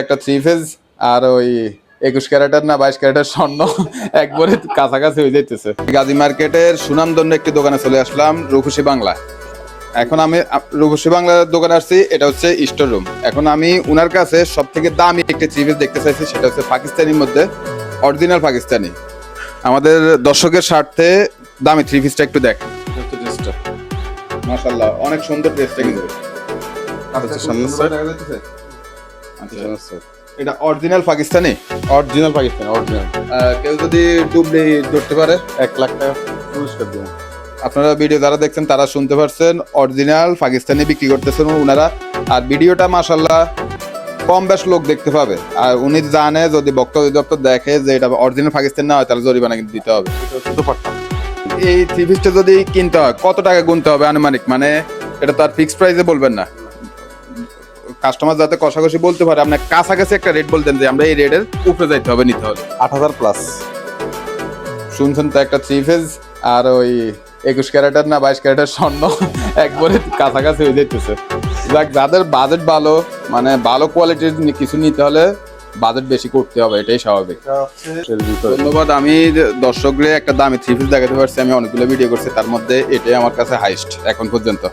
একটা three phase আর ওই 21 ক্যারেটের না 22 ক্যারেটের স্বর্ণ একবারে কাছাকাছি হয়ে যাইতেছে। গাজী মার্কেটের সুনামধন্য একটি দোকানে চলে আসলাম, রূপসী বাংলা। এখন আমি রূপসী বাংলার দোকানে আসছি, এটা হচ্ছে স্টোর রুম। এখন আমি উনার কাছে সব থেকে দামি একটি থ্রি পিস দেখতে চাইছি, সেটা হচ্ছে পাকিস্তানির মধ্যে অরিজিনাল পাকিস্তানি। আমাদের দর্শকের স্বার্থে দামি থ্রি পিসটা একটু দেখ। মাশাআল্লাহ, অনেক সুন্দর ড্রেসটা কিন্তু। এটা original Pakistani, original Pakistani original. কেউ যদি ডুবলি ধরতে পারে 1 লাখ টাকা পুরস্কার দেবো। আপনারা ভিডিও যারা দেখছেন তারা শুনতে পারছেন, অরিজিনাল পাকিস্তানি বিক্রি করতেছেন ওনারা। আর ভিডিওটা মাশাআল্লাহ কম বেশ লোক দেখতে পাবে। আর উনি জানে যদি বক্তব্য দপ্তর দেখে যে এটা অরিজিনাল পাকিস্তানি না হয় তাহলে জরিমানা কিন্তু দিতে হবে। এই থ্রি পিসটা যদি কিনতে হয় কত টাকা গুনতে হবে আনুমানিক? মানে এটা তো আর ফিক্সড প্রাইসে বলবেন না, কাস্টমার যাতে কষাকষি বলতে পারে। আপনার কাছাকাছি একটা রেট বলতেন যে আমরা এই রেটের উপরে যাইতে হবে, নিতে হবে 8,000 প্লাস। শুনছেন তো, একটা থ্রি ফেজ আর ওই 21 ক্যারেটের না 22 ক্যারেটের স্বর্ণ একবারে কাছাকাছি হয়ে যাইতেছে। যাদের বাজেট ভালো, মানে ভালো কোয়ালিটির কিছু নিতে হলে বাজেট বেশি করতে হবে, এটাই স্বাভাবিক। ধন্যবাদ। আমি দর্শকরে একটা দামি থ্রি পিস দেখাতে পারছি। আমি অনেকগুলো ভিডিও করছি, তার মধ্যে এটাই আমার কাছে হাইস্ট এখন পর্যন্ত।